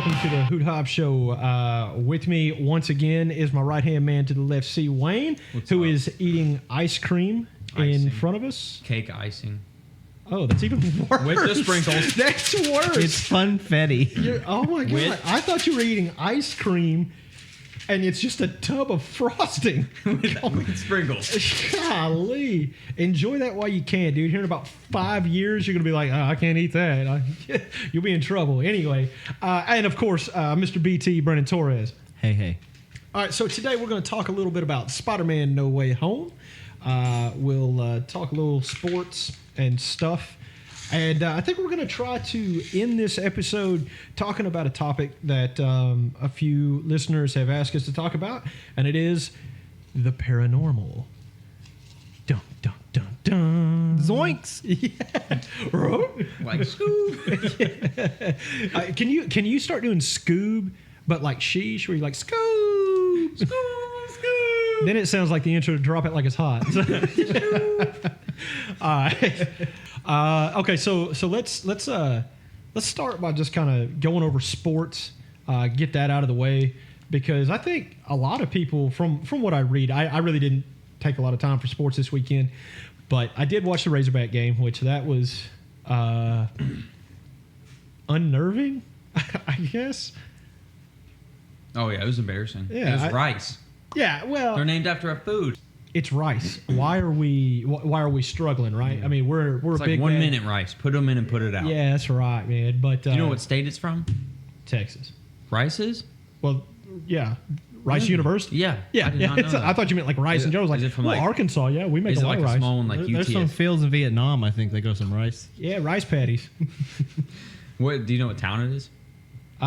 welcome to the Hoot Hop Show. With me once again is my right-hand man to the left, C. Wayne, who is eating ice cream in front of us. Cake icing. Oh, that's even worse. With the sprinkles. That's worse. It's funfetti. Oh, my God. I thought you were eating ice cream, and it's just a tub of frosting. with sprinkles. Golly. Enjoy that while you can, dude. Here in about 5 years, you're going to be like, I can't eat that. You'll be in trouble. Anyway, and of course, Mr. BT, Brennan Torres. Hey. All right, so today we're going to talk a little bit about Spider-Man No Way Home. We'll talk a little sports and stuff. And I think we're going to try to end this episode talking about a topic that a few listeners have asked us to talk about, and it is the paranormal. Dun, dun, dun, dun. Zoinks! Yeah. Like Scoob. Yeah. Can you start doing Scoob, but like sheesh, where you like Scoob, Scoob, Scoob. Then it sounds like the intro to Drop It Like It's Hot. All right. Okay, so let's start by just kind of going over sports, get that out of the way, because I think a lot of people from what I read, I really didn't take a lot of time for sports this weekend, but I did watch the Razorback game, which that was unnerving, I guess. Oh, yeah, it was embarrassing. Yeah, it was rice. Yeah, well, They're named after a food. it's rice. Why are we struggling, right? I mean, we're It's a big like 1 bad- minute rice. Put them in and put it out. Yeah, that's right, man. But Do you know what state it's from? Texas? Rice is? Well, yeah, Rice Really? University. Yeah. Yeah, I did not know I that. thought you meant like rice Is and it- Joe. I was like, is it from, well, like- Arkansas, yeah, we make Is a it lot like of a rice. small one like There's some UTS? fields in Vietnam, I think they grow some rice. Yeah, rice patties. What, do you know what town it is? I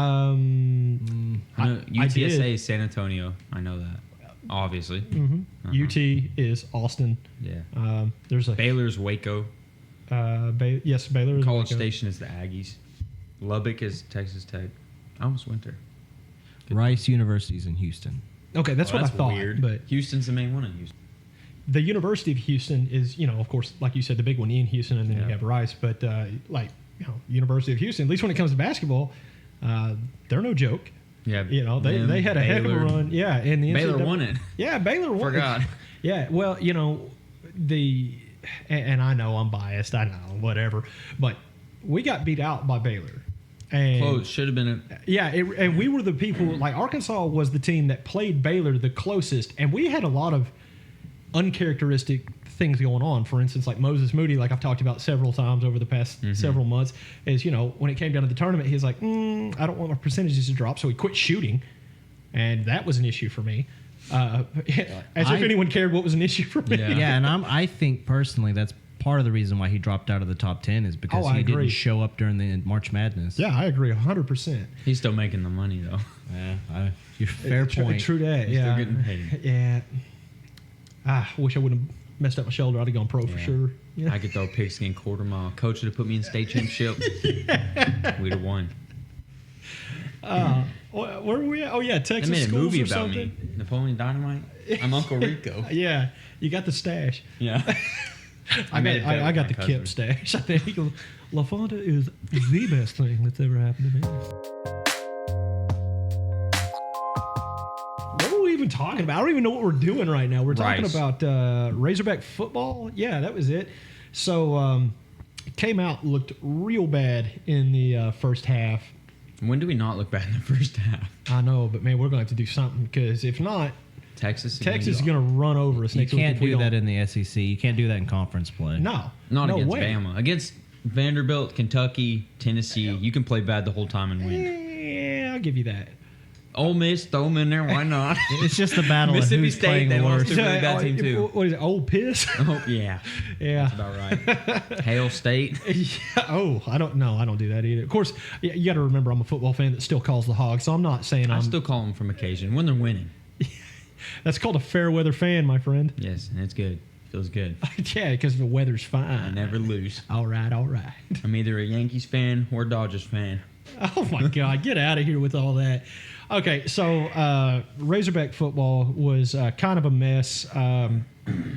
UTSA did. is San Antonio. I know that. Obviously. UT is Austin. Yeah. There's a Baylor's Waco. yes, Baylor is College Waco. Station is the Aggies. Lubbock is Texas Tech. I almost went there. Rice University's in Houston. Okay, that's Oh, what I thought. Weird. But Houston's the main one in Houston. the University of Houston is, of course, like you said, the big one in Houston, and then you Yeah. have Rice. But University of Houston, at least when it comes to basketball, they're no joke. Yeah. They had a heck of a run. Yeah, in the Baylor NCAA won it. Yeah, Baylor won. Forgot. Yeah, well, and I know I'm biased. I know, whatever. But we got beat out by Baylor. And Close. Should have been and we were the people, like Arkansas was the team that played Baylor the closest, and we had a lot of uncharacteristic things going on. For instance, like Moses Moody, like I've talked about several times over the past several months, is, when it came down to the tournament, he's like, I don't want my percentages to drop, so he quit shooting, and that was an issue for me. As if anyone cared what was an issue for me. Yeah. And I think personally that's part of the reason why he dropped out of the top 10 is because I he agree. didn't show up during the March Madness. Yeah, I agree 100%. He's still making the money though. Yeah, fair point. True that. He's Yeah. still getting paid. Yeah. I wish I wouldn't have messed up my shoulder. I'd have gone pro for Yeah. sure. Yeah. I could throw a pigskin quarter mile. Coach would have put me in state championship. We'd have won. Where were we at? Oh, yeah, They Texas made a schools movie or about something. me. Napoleon Dynamite. I'm Uncle Rico. Yeah, you got the stash. Yeah. I made it better got with the my Kip cousin. stash. I think La Fonda is the best thing that's ever happened to me. What were we even talking about? I don't even know what we're doing right now. We're talking Rice. about Razorback football. Yeah, that was it. So it came out, looked real bad in the first half. When do we not look bad in the first half? I know, but man, we're going to have to do something, because if not, Texas Texas is going to run over us You next week. can't if we do that don't- in the SEC. You can't do that in conference play. No. Not no against way. Bama. Against Vanderbilt, Kentucky, Tennessee, you can play bad the whole time and win. Yeah, I'll give you that. Ole Miss, throw them in there. Why not? It's just the battle of Mississippi who's State, playing they the lost worst. to- really bad team, too. What is it? Old Piss? Oh, yeah. Yeah. That's about right. Hail State. Yeah. Oh, I don't know. I don't do that either. Of course, you got to remember I'm a football fan that still calls the Hogs, so I'm not saying I I'm. still call them from occasion when they're winning. That's called a fair weather fan, my friend. Yes, and it's good. Feels good. Yeah, because the weather's I fine. never lose. All right, all right. I'm either a Yankees fan or a Dodgers fan. Oh my God, get out of here with all that. Okay, so Razorback football was kind of a mess.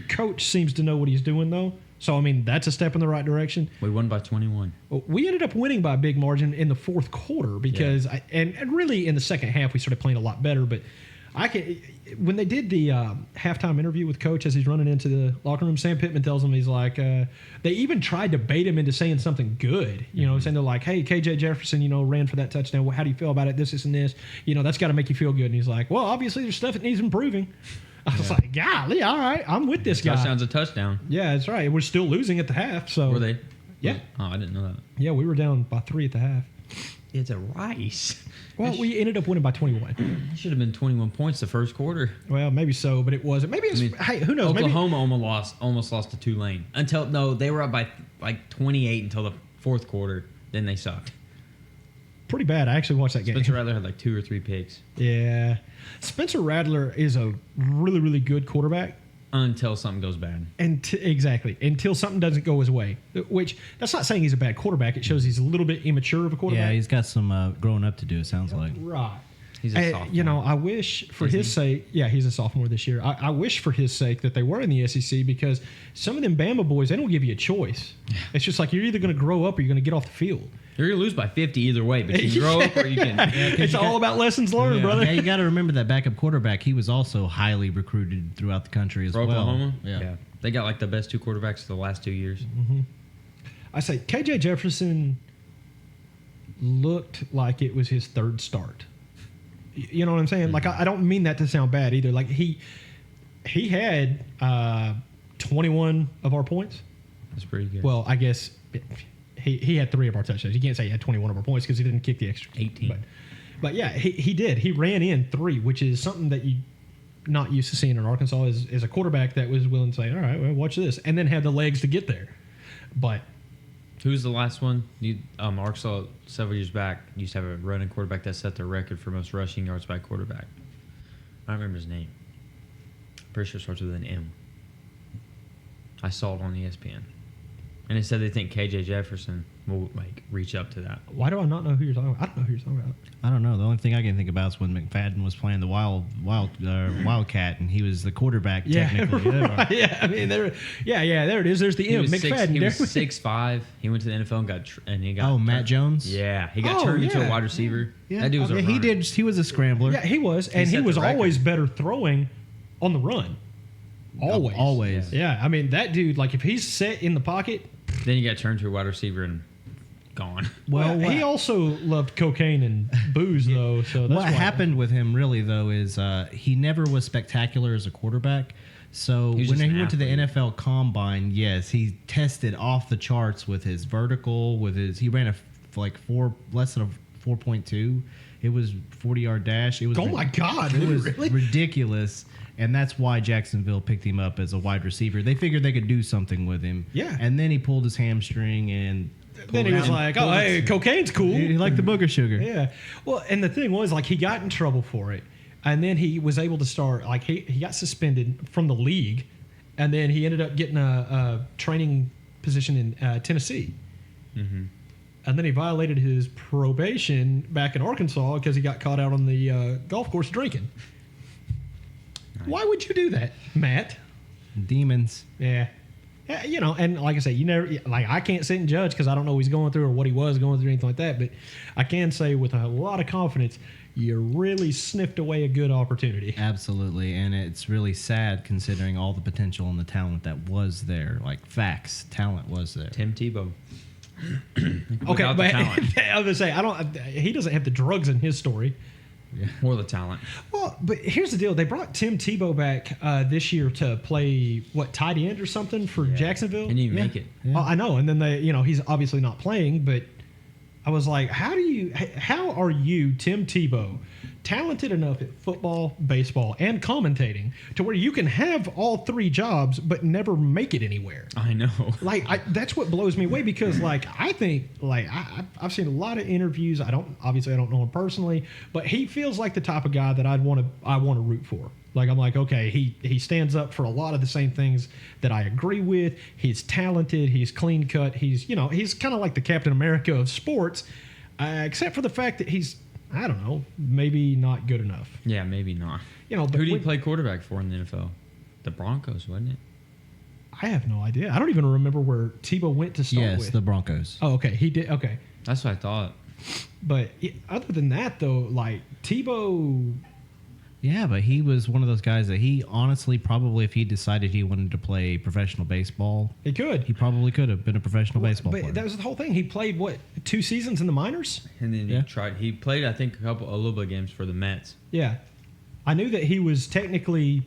Coach seems to know what he's doing, though. So, I mean, that's a step in the right direction. We won by 21. We ended up winning by a big margin in the fourth quarter because, and really in the second half, we started playing a lot better. But when they did the halftime interview with Coach as he's running into the locker room, Sam Pittman tells him, he's like, they even tried to bait him into saying something good. Saying they're like, hey, KJ Jefferson, ran for that touchdown. Well, how do you feel about it? This, and this. That's got to make you feel good. And he's like, well, obviously there's stuff that needs improving. I was like, golly, all right, I'm with this guy. Touchdown's a touchdown. Yeah, that's right. We're still losing at the half. So Were they? Yeah. Oh, I didn't know that. Yeah, we were down by 3 at the half. It's a rice. Well, we ended up winning by 21. It should have been 21 points the first quarter. Well, maybe so, but it wasn't. Maybe it's, hey, who knows? Oklahoma almost lost to Tulane. They were up by like 28 until the fourth quarter. Then they sucked. Pretty bad. I actually watched that game. Spencer Rattler had like 2 or 3 picks. Yeah. Spencer Rattler is a really, really good quarterback. Until something goes bad. Exactly. Until something doesn't go his way. Which, that's not saying he's a bad quarterback. It shows he's a little bit immature of a quarterback. Yeah, he's got some growing up to do, it sounds like. Right. He's a sophomore. I wish for his sake, he's a sophomore this year. I wish for his sake that they were in the SEC because some of them Bama boys, they don't give you a choice. It's just like you're either going to grow up or you're going to get off the field. You're going to lose by 50 either way, but you can grow up or you can. It's all about lessons learned, brother. Yeah, you got to remember that backup quarterback, he was also highly recruited throughout the country as well. Oklahoma? Yeah. They got like the best 2 quarterbacks for the last 2 years. Mm-hmm. I say KJ Jefferson looked like it was his third start. You know what I'm saying? Mm-hmm. Like, I don't mean that to sound bad either. Like, he had 21 of our points. That's pretty good. Well, I guess he had 3 of our touchdowns. You can't say he had 21 of our points because he didn't kick the extra. 18. But yeah, he did. He ran in 3, which is something that you not used to seeing in Arkansas is a quarterback that was willing to say, all right, well, watch this, and then have the legs to get there. But who's the last one? Arkansas several years back used to have a running quarterback that set the record for most rushing yards by quarterback. I don't remember his name. Pretty sure it starts with an M. I saw it on ESPN. And it said they think KJ Jefferson will reach up to that. Why do I not know who you're talking about? I don't know who you're talking about. I don't know. The only thing I can think about is when McFadden was playing the Wildcat, and he was the quarterback. Technically. Right. Yeah. I mean, there it is. There's the M. McFadden. He was 6'5". He went to the NFL and he got. Matt Jones. Yeah, he got turned into a wide receiver. Yeah. That dude was a runner. He did. He was a scrambler. Yeah, he was, and he was always better throwing on the run. Always. Yeah. I mean, that dude. Like, if he's set in the pocket. Then you got turned to a wide receiver and gone. Well, he also loved cocaine and booze, though. So that's what happened with him, really, though, is he never was spectacular as a quarterback. So when he went to the NFL Combine, yes, he tested off the charts with his vertical, he ran less than a 4.2. It was 40-yard dash. It was my God! It was really? ridiculous. And that's why Jacksonville picked him up as a wide receiver. They figured they could do something with him. Yeah. And then he pulled his hamstring and then he was like, oh, hey, cocaine's cool. He liked the booger sugar. Yeah. Well, and the thing was, like, he got in trouble for it. And then he was able to start, like, he got suspended from the league. And then he ended up getting a training position in Tennessee. Mm-hmm. And then he violated his probation back in Arkansas because he got caught out on the golf course drinking. Why would you do that, Matt? Demons. Yeah. And like I say, I can't sit and judge because I don't know what he's going through or what he was going through or anything like that. But I can say with a lot of confidence, you really sniffed away a good opportunity. Absolutely. And it's really sad considering all the potential and the talent that was there. Like, facts. Talent was there. Tim Tebow. Okay, but I was going to say, he doesn't have the drugs in his story. Yeah. Or the talent. Well, but here's the deal. They brought Tim Tebow back this year to play, tight end or something for Jacksonville? And he didn't make it. Yeah. Well, I know. And then he's obviously not playing, but I was like, how are you, Tim Tebow, talented enough at football, baseball, and commentating to where you can have all 3 jobs but never make it anywhere? I know. That's what blows me away because, I think, I've seen a lot of interviews. I don't know him personally, but he feels like the type of guy that I want to root for. I'm like, okay, he stands up for a lot of the same things that I agree with. He's talented. He's clean cut. He's kind of like the Captain America of sports, except for the fact that he's, I don't know, maybe not good enough. Yeah, maybe not. But who did he play quarterback for in the NFL? The Broncos, wasn't it? I have no idea. I don't even remember where Tebow went to start with. Yes, the Broncos. Oh, okay. He did. Okay. That's what I thought. But other than that, though, like Tebow. Yeah, but he was one of those guys that he honestly probably, if he decided he wanted to play professional baseball, He could. he probably could have been a professional baseball But player. that was the whole thing. He played, 2 seasons in the minors? And then Yeah. he played, I think, a little bit of games for the Mets. Yeah. I knew that he was technically,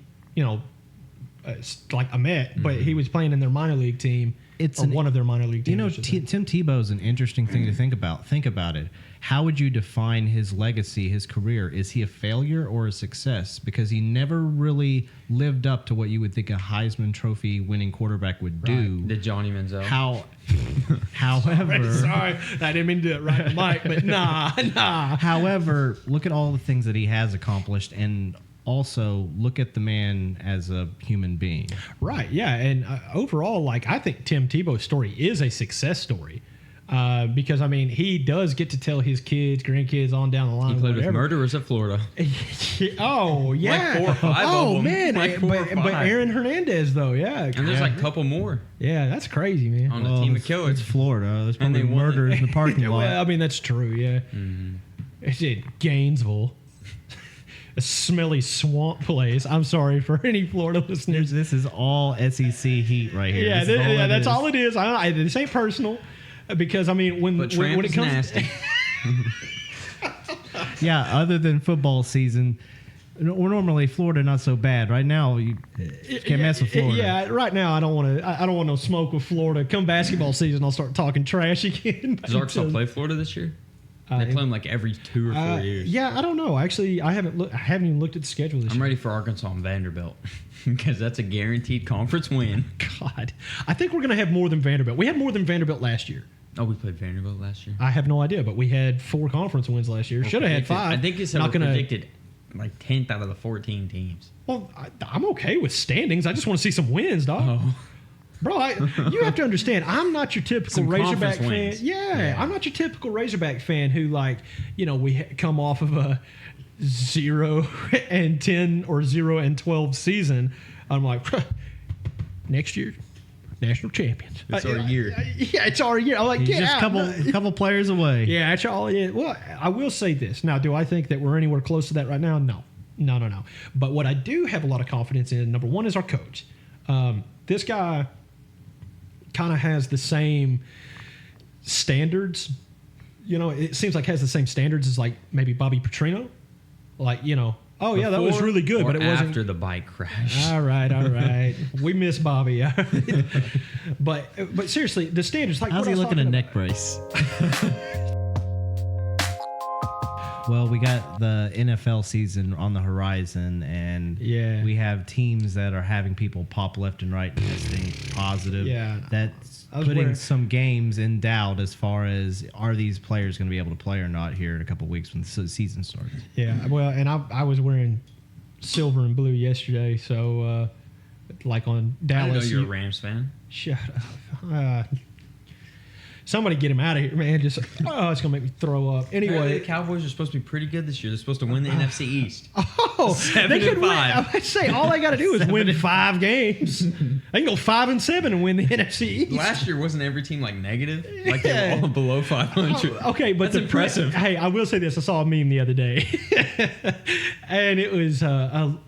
like a Met, but he was playing in their minor league team. It's one of their minor league teams. Tim Tebow is an interesting thing to think about. Think about it. How would you define his legacy, his career? Is he a failure or a success? Because he never really lived up to what you would think a Heisman Trophy winning quarterback would do. The Johnny Manziel. However, Sorry, I didn't mean to do it right on the mic, but nah. However, look at all the things that he has accomplished, and also look at the man as a human being. Right, yeah. And overall, like, I think Tim Tebow's story is a success story. Because, I mean, he does get to tell his kids, grandkids on down the line. He played with whatever. murderers at Florida. Oh, yeah. Like 4 or 5 oh, of them. man. Like 4 or 5. But Aaron Hernandez, though, yeah. And there's like a couple more Yeah, that's crazy, man. on the team of killers. It's Florida. There's And probably they won it. murders in the parking lot. Well, I mean, that's true, yeah. It's in Gainesville. A smelly swamp place. I'm sorry for any Florida listeners. This is all SEC heat right here. Yeah, This is all that that's is. all it is. This ain't personal. Because, I mean, when But Tramp it is comes nasty. Yeah, other than football season, normally Florida not so bad. Right now, you can't mess with Florida. Yeah, right now I don't want to. I don't want no smoke with Florida. Come basketball season, I'll start talking trash again. Does Arkansas play Florida this year? They play them like every 2 or 4 years. Yeah, I don't know. Actually, I haven't even looked at the schedule this I'm year. ready for Arkansas and Vanderbilt because that's a guaranteed conference win. God, I think we're gonna have more than Vanderbilt. We had more than Vanderbilt last year. Oh, we played Vanderbilt last year. I have no idea, but we had 4 conference wins last year. Should have had 5. I think it's Not gonna. predicted like 10th out of the 14 teams. Well, I'm okay with standings. I just want to see some wins, dog. Oh, Bro, you have to understand, I'm not your typical Some Razorback conference fan. wins. Yeah, I'm not your typical Razorback fan who, like, we come off of a 0-10 or 0-12 season. I'm like, next year, national champions. It's our year. Yeah, it's our year. I'm like, He's get just out. a couple players away. Yeah, that's all it is. Well, I will say this. Now, do I think that we're anywhere close to that right now? No. But what I do have a lot of confidence in, number one, is our coach. This guy kind of has the same standards. It seems like has the same standards as like maybe Bobby Petrino. Like, oh yeah, that was Before really good, or but it wasn't. after the bike crash. All right. We miss Bobby. But seriously, the standards like How's what he I was looking a talking neck about. brace? Well, we got the NFL season on the horizon, and Yeah. we have teams that are having people pop left and right testing positive. Yeah. That's I was putting wearing- some games in doubt as far as are these players going to be able to play or not here in a couple of weeks when the season starts. Yeah, well, and I was wearing silver and blue yesterday, so like on I didn't know Dallas. you're a Rams fan. Shut up. Somebody get him out of here, man. Just it's gonna make me throw up. Apparently, Anyway, the Cowboys are supposed to be pretty good this year. They're supposed to win the NFC East. oh, 7 they could and win. 5. I would say all they got to do is win 5 games. They can go 5-7 and win the NFC East. Last year wasn't every team like negative, like they Yeah. were all below 500. Oh, okay, but That's impressive. Hey, I will say this: I saw a meme the other day, and it was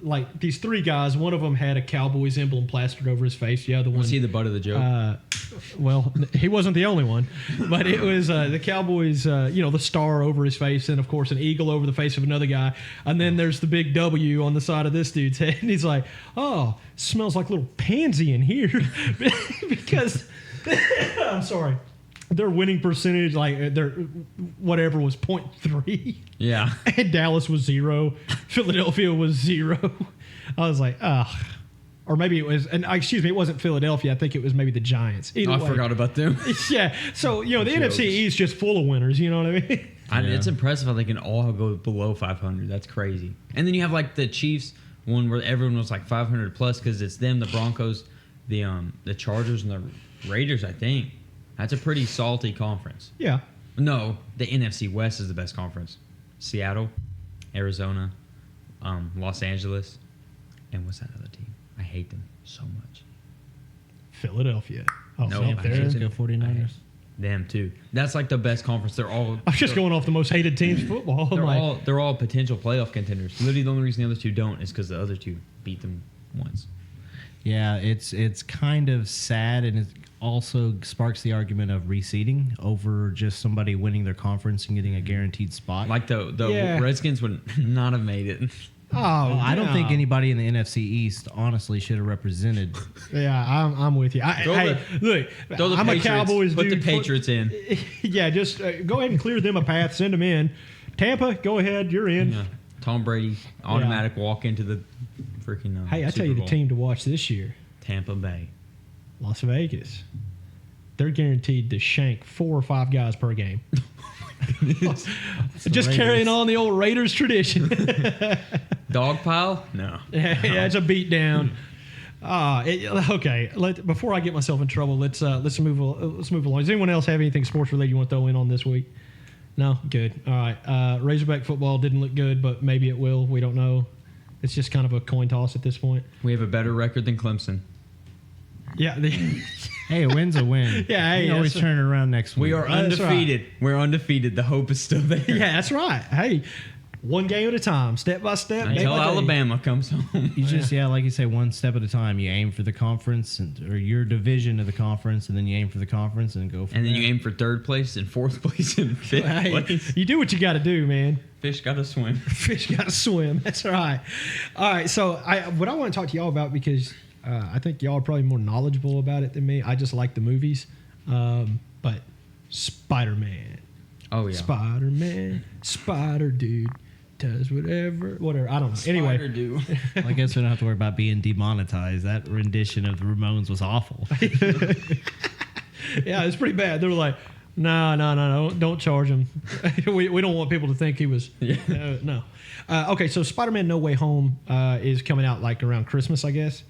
like these 3 guys. One of them had a Cowboys emblem plastered over his face. The other one, Was he the butt of the joke? well, he wasn't the only one, but it was the Cowboys. The star over his face, and of course an eagle over the face of another guy, and then there's the big W on the side of this dude's head, and he's like, "Oh, smells like a little pansy in here," because I'm sorry. Their winning percentage, like their whatever, was 0.3. Yeah. And Dallas was 0. Philadelphia was 0. I was like, ugh. Or maybe it was, and excuse me, it wasn't Philadelphia. I think it was maybe the Giants. Either I way. forgot about them. Yeah. So, the Jokes. NFC East just full of winners. You know what I mean? It's impressive how they can all go below 500. That's crazy. And then you have like the Chiefs one where everyone was like 500 plus because it's them, the Broncos, the Chargers, and the Raiders, I think. That's a pretty salty conference. Yeah. No, the NFC West is the best conference. Seattle, Arizona, Los Angeles, and what's that other team? I hate them so much. Philadelphia. Oh, No, San I Francisco. 49ers. Them too. That's like the best conference. They're all. I was just going off the most hated teams in football. They're all potential playoff contenders. Literally, the only reason the other two don't is because the other two beat them once. Yeah, it's kind of sad, and it also sparks the argument of reseeding over just somebody winning their conference and getting a guaranteed spot. Like the Redskins would not have made it. I don't think anybody in the NFC East honestly should have represented. Yeah, I'm with you. Look, I'm a Cowboys dude. Put the Patriots in. Yeah, just go ahead and clear them a path. Send them in. Tampa, go ahead. You're in. Yeah. Tom Brady, automatic walk into the freaking Hey, I tell you the team to watch this year. Tampa Bay. Las Vegas. They're guaranteed to shank 4 or 5 guys per game. Just carrying on the old Raiders tradition. Dog pile? No. Yeah, it's a beat down. Okay. Before I get myself in trouble, let's move along. Does anyone else have anything sports related you want to throw in on this week? No, good. All right. Razorback football didn't look good, but maybe it will. We don't know. It's just kind of a coin toss at this point. We have a better record than Clemson. Yeah. Hey, a win's a win. Yeah, hey, you can always turn it around next week. We are undefeated. Right. We're undefeated. The hope is still there. Yeah, that's right. Hey, one game at a time, step by step. Until Alabama comes home. You just, like you say, one step at a time. You aim for the conference or your division of the conference, and then you aim for the conference and go for And then you aim for 3rd place and 4th place and 5th place. You do what you got to do, man. Fish got to swim. Fish got to swim. That's right. All right, so what I want to talk to y'all about, because I think y'all are probably more knowledgeable about it than me. I just like the movies. But Spider-Man. Oh, yeah. Spider-Man. Spider-Dude. Does whatever. I don't know. Anyway. Spider-Dude. Well, I guess we don't have to worry about being demonetized. That rendition of the Ramones was awful. Yeah, it's pretty bad. They were like, no, don't charge him. we don't want people to think he was. Yeah. No. Okay, so Spider-Man No Way Home is coming out like around Christmas, I guess.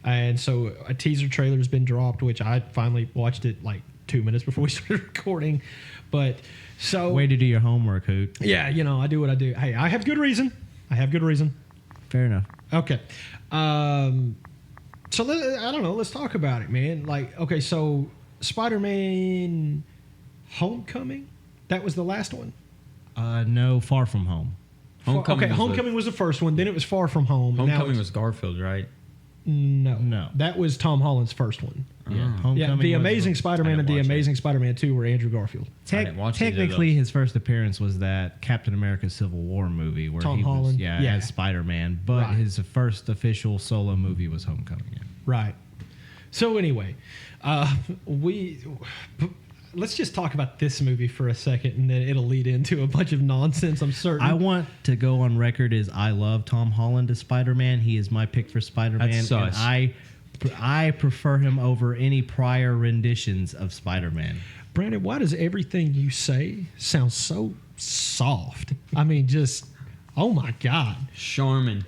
And so a teaser trailer has been dropped, which I finally watched it like 2 minutes before we started recording. But so. Way to do your homework, Hoot. Yeah, I do what I do. Hey, I have good reason. Fair enough. Okay. I don't know. Let's talk about it, man. Like, okay, so Spider-Man Homecoming? That was the last one? No, Far From Home. Homecoming was the first one. Then it was Far From Home. Homecoming was Garfield, right? No. That was Tom Holland's first one. Yeah, Homecoming. The Amazing Spider-Man and the Amazing Spider-Man 2 were Andrew Garfield. Technically, his first appearance was that Captain America Civil War movie where Tom he Holland. was as Spider-Man, but his first official solo movie was Homecoming. Yeah. Right. So anyway, let's just talk about this movie for a second, and then it'll lead into a bunch of nonsense, I'm certain. I want to go on record as I love Tom Holland as Spider-Man. He is my pick for Spider-Man. That's sus. And I prefer him over any prior renditions of Spider-Man. Brandon, why does everything you say sound so soft? I mean, just, oh my God. Charmin.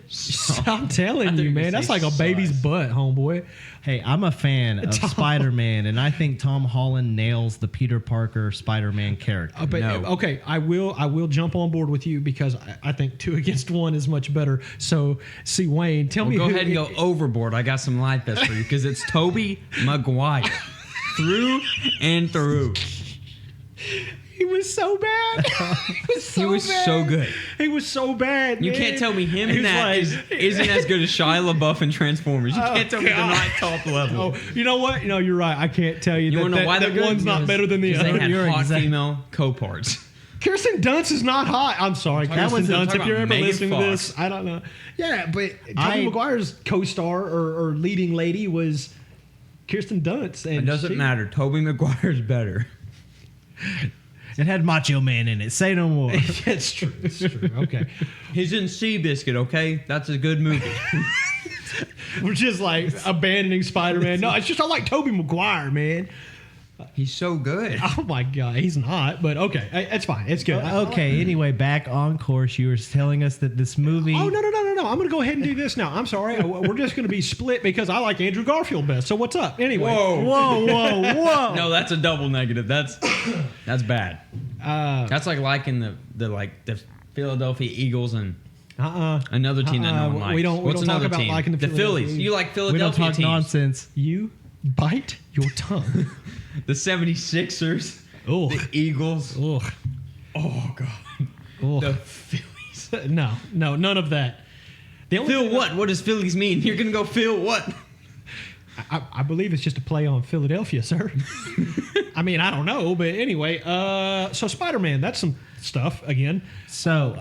I'm telling you, man. That's like a baby's butt, homeboy. Hey, I'm a fan of Spider-Man, and I think Tom Holland nails the Peter Parker Spider-Man character. Okay, I will jump on board with you because I think 2 against 1 is much better. So, see, Wayne, tell me. Go ahead and go overboard. I got some light best for you because it's Tobey Maguire. Through and through. He was so bad. He was so good. He was so bad. You can't tell me him and that isn't as good as Shia LaBeouf in Transformers. You can't tell me they're not top level. Oh, you know what? No, you're right. I can't tell you. You want to know why that one's not better than the other. They had hot female co-parts. Kirsten Dunst is not hot. I'm sorry, Kirsten Dunst. If you're ever listening to this, I don't know. Yeah, but Tobey Maguire's co-star or leading lady was Kirsten Dunst. And it doesn't matter. Tobey Maguire's better. It had Macho Man in it. Say no more. It's true. It's true. Okay. He's in Seabiscuit, okay? That's a good movie. We're just like abandoning Spider-Man. No, it's just I like Tobey Maguire, man. He's so good. Oh my God, he's not. But okay, it's fine. It's good. Okay. Anyway, back on course. You were telling us that this movie. Oh no! I'm going to go ahead and do this now. I'm sorry. We're just going to be split because I like Andrew Garfield best. So what's up? Anyway. Whoa! No, that's a double negative. That's bad. That's like liking the Philadelphia Eagles and another team that no one likes. We don't talk about liking the Phillies. You like Philadelphia We don't talk teams. nonsense. You Bite your tongue. The 76ers. Oh, The Eagles. oh, Oh, God. oh. The Phillies. No, none of that. The only Phil thing what? What does Phillies mean? You're going to go Phil what? I believe it's just a play on Philadelphia, sir. I mean, I don't know, but anyway. So Spider-Man, that's some stuff again. So,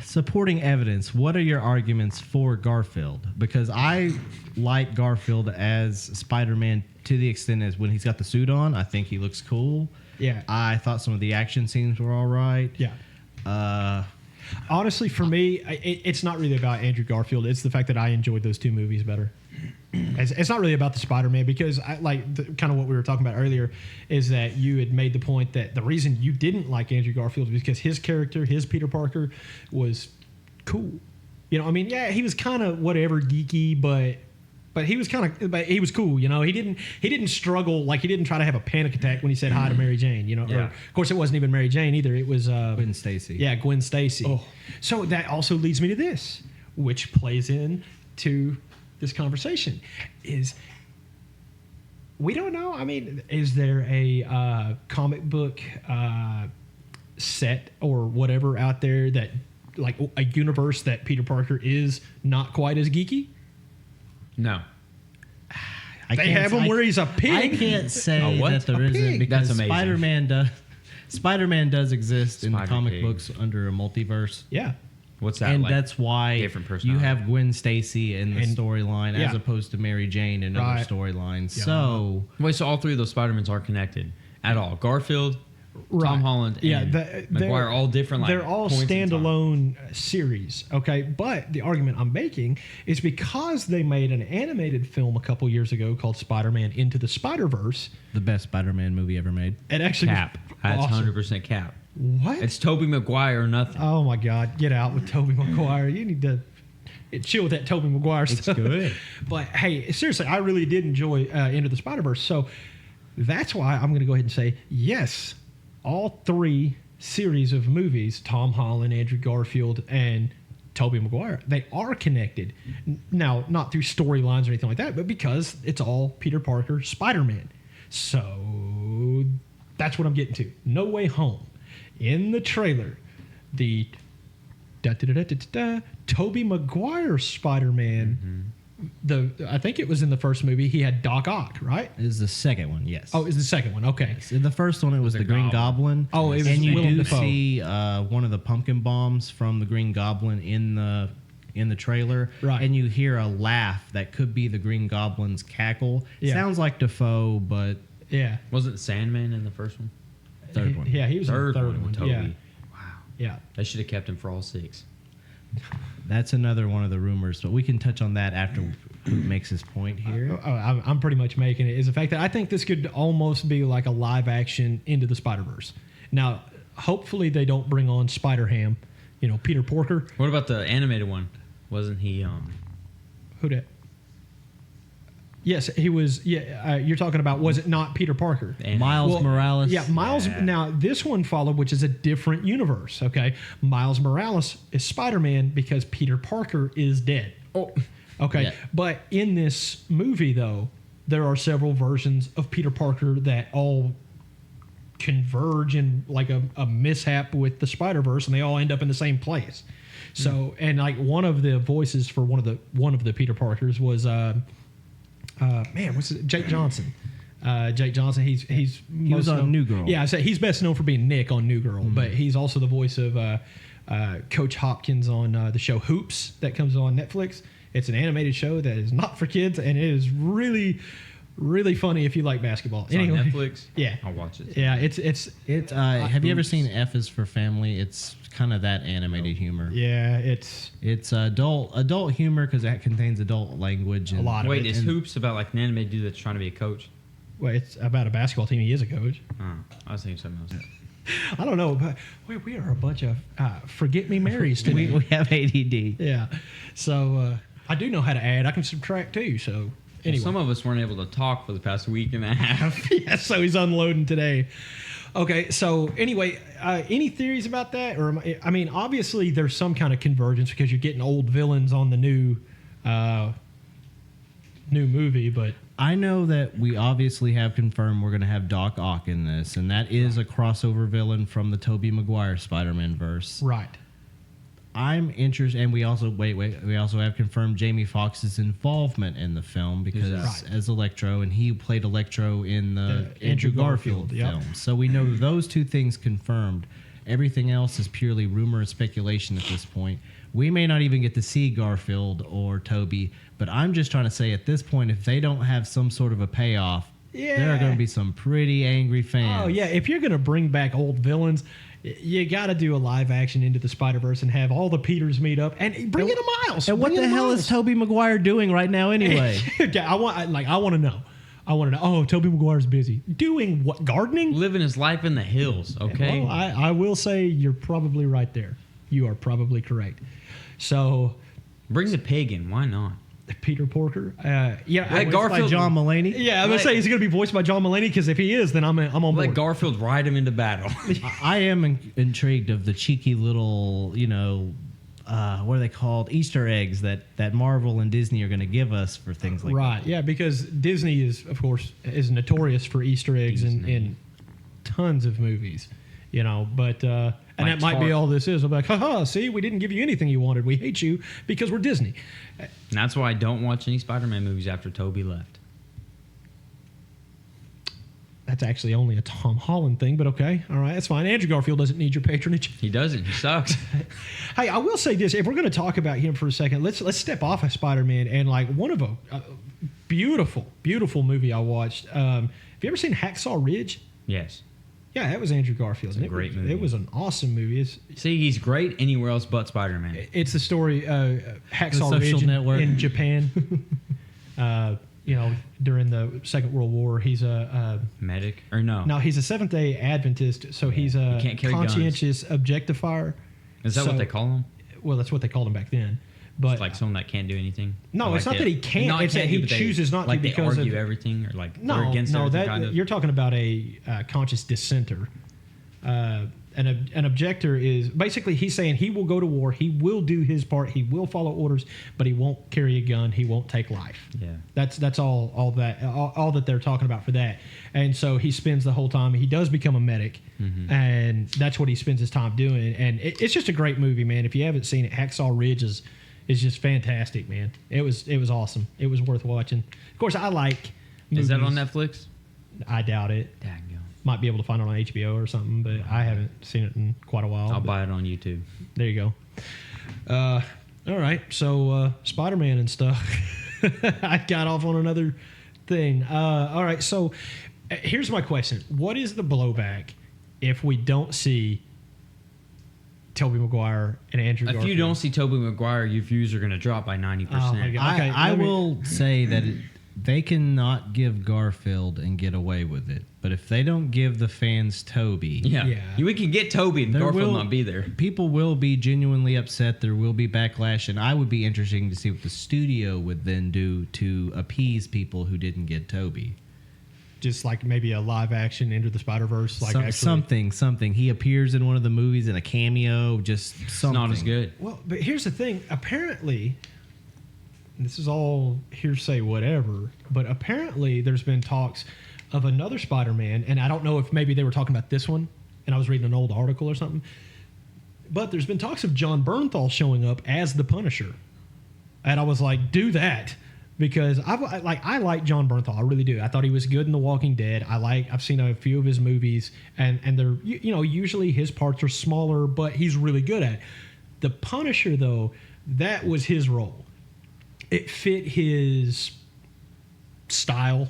supporting evidence. What are your arguments for Garfield? Because I like Garfield as Spider-Man to the extent as when he's got the suit on, I think he looks cool. Yeah. I thought some of the action scenes were all right. Yeah. Honestly, for me, it's not really about Andrew Garfield. It's the fact that I enjoyed those two movies better. It's not really about the Spider-Man because I like kind of what we were talking about earlier is that you had made the point that the reason you didn't like Andrew Garfield was because his character, his Peter Parker, was cool. You know, I mean, yeah, he was kind of whatever geeky, but he was he was cool. You know, he didn't struggle, like he didn't try to have a panic attack when he said hi to Mary Jane. You know, Yeah. or, of course it wasn't even Mary Jane either. It was Gwen Stacy. Yeah, Gwen Stacy. Oh. So that also leads me to this, which plays in to this conversation, is we don't know. I mean, is there a comic book set or whatever out there that, like a universe that Peter Parker is not quite as geeky? No. They have him where he's a pig. I can't say what? that there A isn't pig. because That's amazing. Spider-Man does exist in the Spider comic Pig. books under a multiverse. Yeah. What's that And like? that's why different you personality? have Gwen Stacy in the And- storyline yeah. as opposed to Mary Jane in other Right. storylines. Yeah. So Wait, so all three of those Spider-Mans are connected at all? Garfield, Right. Tom Holland, and Yeah, Maguire, all different. Like, they're all points in time. standalone series, okay? But the argument I'm making is because they made an animated film a couple years ago called Spider-Man Into the Spider-Verse. the best Spider-Man movie ever made. It actually Cap. That's awesome. 100% Cap. What? It's Tobey Maguire or nothing. Oh my God! Get out with Tobey Maguire. You need to chill with that Tobey Maguire stuff. good. But hey, seriously, I really did enjoy Into the Spider-Verse. So that's why I'm going to go ahead and say yes. All three series of movies, Tom Holland, Andrew Garfield, and Tobey Maguire, they are connected. Now, not through storylines or anything like that, but because it's all Peter Parker, Spider-Man. So that's what I'm getting to. No Way Home. In the trailer, the Tobey Maguire Spider-Man, I think it was in the first movie, he had Doc Ock, right? It is the second one, yes. Oh, is the second one. Okay. In the first one, it was the Green Goblin. Oh, it was and you Willem do Dafoe. see one of the pumpkin bombs from the Green Goblin in the trailer, Right. And you hear a laugh that could be the Green Goblin's cackle. Yeah. Sounds like Defoe, but Yeah. Wasn't Sandman in the first one? third one. Yeah, he was in the third one. with Toby. Yeah. Wow. Yeah. They should have kept him for all six. That's another one of the rumors, but we can touch on that after Hoot makes his point here. I'm pretty much making it is the fact that I think this could almost be like a live action Into the Spider-Verse. Now, hopefully they don't bring on Spider-Ham, Peter Porker. What about the animated one? Wasn't he? Who dat? Yes, he was. Yeah, you're talking about, was it not Peter Parker? animated? Miles Morales. Yeah, Miles. Yeah. Now, this one followed, which is a different universe, okay? Miles Morales is Spider-Man because Peter Parker is dead. Oh, Okay, Yeah. but in this movie, though, there are several versions of Peter Parker that all converge in like a mishap with the Spider-Verse, and they all end up in the same place. So, and like one of the voices for one of the Peter Parkers was what's it? Jake Johnson. Jake Johnson. He was on New Girl. Yeah, I say he's best known for being Nick on New Girl, but he's also the voice of Coach Hopkins on the show Hoops that comes on Netflix. It's an animated show that is not for kids, and it is really, really funny if you like basketball. it's on Netflix. Yeah, I'll watch it. yeah. It's Have you ever Hoops. seen F is for Family? It's kind of that animated humor. yeah. It's It's adult humor because it contains adult language. And A lot of Wait, it. is Hoops about like an animated dude that's trying to be a coach? well, it's about a basketball team. He is a coach. Oh, I was thinking something else. I don't know, but we are a bunch of forget me Marys today. we have ADD. Yeah. So I do know how to add. I can subtract too. So anyway. Some of us weren't able to talk for the past week and a half. Yeah, so he's unloading today. Okay, so anyway, any theories about that? Or I mean, obviously there's some kind of convergence because you're getting old villains on the new movie, but I know that we obviously have confirmed we're going to have Doc Ock in this, and that is a crossover villain from the Tobey Maguire Spider-Man verse. Right. I'm interested, and we also we also have confirmed Jamie Foxx's involvement in the film because as Electro, and he played Electro in the Andrew Garfield film. So we know those two things confirmed. Everything else is purely rumor and speculation at this point. We may not even get to see Garfield or Tobey, but I'm just trying to say at this point, if they don't have some sort of a payoff, there are going to be some pretty angry fans. Oh, yeah. If you're going to bring back old villains, you got to do a live action Into the Spider-Verse and have all the Peters meet up and bring in a Miles. And what the hell is Tobey Maguire doing right now anyway? I want to know. Oh, Tobey Maguire's busy. Doing what? Gardening? Living his life in the hills, okay? Well, I will say you're probably right there. You are probably correct. So, bring the pig in. Why not? Peter Porker. Let Garfield by John Mulaney. Yeah, I'm gonna say he's gonna be voiced by John Mulaney because if he is, then I'm on board. Let Garfield ride him into battle. I am intrigued of the cheeky little, what are they called? Easter eggs that Marvel and Disney are going to give us for things like that. Right. Yeah, because Disney is, of course, notorious for Easter eggs in tons of movies. But and that might be all this is. I'm like, haha, see, we didn't give you anything you wanted. We hate you because we're Disney. And that's why I don't watch any Spider-Man movies after Tobey left. That's actually only a Tom Holland thing, but okay. All right, that's fine. Andrew Garfield doesn't need your patronage. He doesn't. He sucks. Hey, I will say this. If we're going to talk about him for a second, let's step off of Spider-Man and one of a beautiful, beautiful movie I watched. Have you ever seen Hacksaw Ridge? Yes. Yeah, that was Andrew Garfield. It's a great movie. It was an awesome movie. See, he's great anywhere else but Spider-Man. It's the story Hacksaw Ridge in Japan. During the Second World War, he's a medic or no? No, he's a Seventh-day Adventist. So he's a conscientious objectifier. Is that what they call him? Well, that's what they called him back then. But it's like someone that can't do anything. No, it's not that he can't. It's that he chooses not to because they argue everything or they're against no. everything. That you're talking about a conscious dissenter. An objector is basically he's saying he will go to war, he will do his part, he will follow orders, but he won't carry a gun, he won't take life. Yeah, that's all that they're talking about for that. And so he spends the whole time. He does become a medic, and that's what he spends his time doing. And it's just a great movie, man. If you haven't seen it, Hacksaw Ridge is just fantastic, man. It was awesome. It was worth watching. Of course, I like movies. Is that on Netflix? I doubt it. Dang. Might be able to find it on HBO or something, but I haven't seen it in quite a while. I'll buy it on YouTube. There you go. All right, so Spider-Man and stuff. I got off on another thing. All right, so here's my question. What is the blowback if we don't see Tobey Maguire and Andrew Garfield? If you don't see Tobey Maguire, your views are going to drop by 90%. Okay, I will say that they cannot give Garfield and get away with it. But if they don't give the fans Tobey... Yeah. We can get Tobey and Garfield not be there. People will be genuinely upset. There will be backlash. And I would be interested to see what the studio would then do to appease people who didn't get Tobey. Just like maybe a live action Into the Spider-Verse. Something. He appears in one of the movies in a cameo. Just something. It's not as good. Well, but here's the thing. Apparently... This is all hearsay, whatever. But apparently, there's been talks of another Spider-Man, and I don't know if maybe they were talking about this one, and I was reading an old article or something. But there's been talks of John Bernthal showing up as the Punisher, and I was like, do that, because I like John Bernthal, I really do. I thought he was good in The Walking Dead. I've seen a few of his movies, and they're usually his parts are smaller, but he's really good at it. The Punisher, though, that was his role. It fit his style,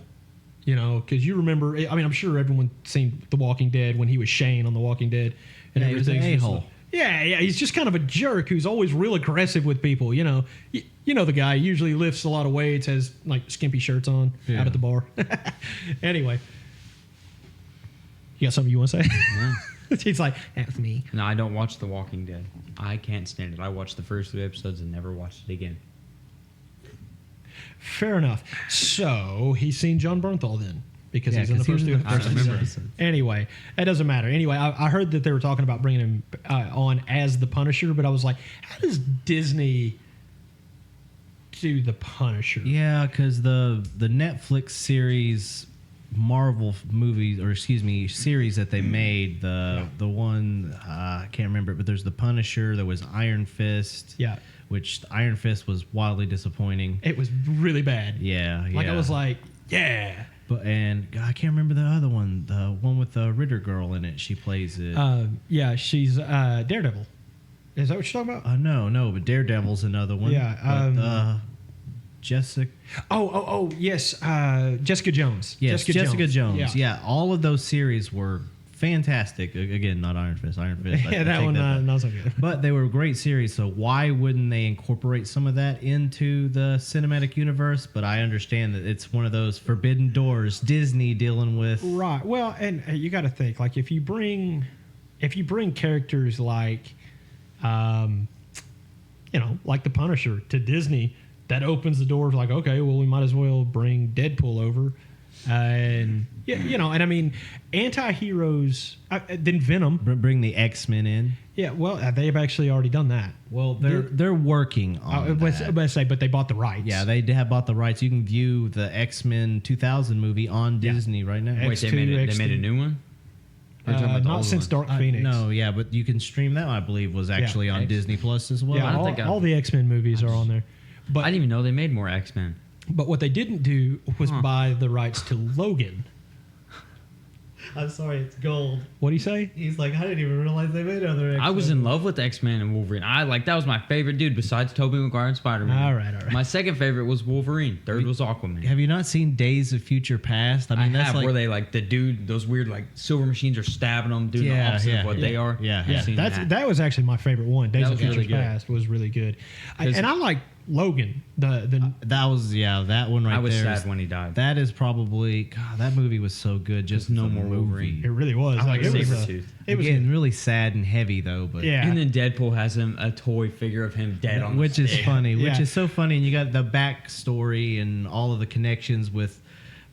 because you remember, I'm sure everyone's seen The Walking Dead when he was Shane on The Walking Dead. And everything. He was an a-hole. Yeah, he's just kind of a jerk who's always real aggressive with people, the guy usually lifts a lot of weights, has skimpy shirts on out at the bar. Anyway. You got something you want to say? Yeah. He's like, that's me. No, I don't watch The Walking Dead. I can't stand it. I watched the first 3 episodes and never watched it again. Fair enough. So he's seen John Bernthal then, because he's in the first 2 episodes. Anyway, that doesn't matter. Anyway, I heard that they were talking about bringing him on as the Punisher, but I was like, how does Disney do the Punisher. Yeah, because the Netflix series, Marvel movies, or series that they made, the one I can't remember it, but there's the Punisher. There was Iron Fist. Yeah. Which Iron Fist was wildly disappointing. It was really bad. Yeah. Like I was like, yeah. And I can't remember the other one, the one with the Ritter girl in it. She plays it. Yeah, she's Daredevil. Is that what you're talking about? No, but Daredevil's another one. Yeah. But, Jessica. Oh, yes. Jessica Jones. Yes, Jessica Jones. Yeah. All of those series were fantastic. Again, not Iron Fist. Yeah, that one not so good. But they were great series, so why wouldn't they incorporate some of that into the cinematic universe? But I understand that it's one of those forbidden doors Disney dealing with. Right. Well, and you got to think, like, if you bring characters like, like the Punisher to Disney, that opens the door for like, okay, well, we might as well bring Deadpool over. And and I mean, anti-heroes, then Venom. Bring the X-Men in. Yeah, well, they've actually already done that. Well, they're working on that. I was going to say, but they bought the rights. Yeah, they have bought the rights. You can view the X-Men 2000 movie on Disney right now. Wait, they made a new one? Not since Dark Phoenix. No, yeah, but you can stream that one, I believe, was actually on Disney Plus as well. Yeah, all the X-Men movies are on there. But I didn't even know they made more X-Men. But what they didn't do was buy the rights to Logan. I'm sorry, it's gold. What'd he say? He's like, I didn't even realize they made other X-Men. I was in love with X-Men and Wolverine. That was my favorite dude besides Tobey Maguire and Spider-Man. All right. My second favorite was Wolverine. Third was Aquaman. Have you not seen Days of Future Past? I have, where they like the dude, those weird like silver machines are stabbing them, doing the opposite of what they are. Yeah. I've seen That was actually my favorite one. Days of Future really Past was really good. And I like Logan. That one right there. I was sad when he died. That is probably that movie was so good. Just no more Wolverine. It really was. I like it was Sabretooth. It was again really sad and heavy though. But yeah. And then Deadpool has a toy figure of him dead on which the is stick. funny. Yeah. Which is so funny. And you got the backstory and all of the connections with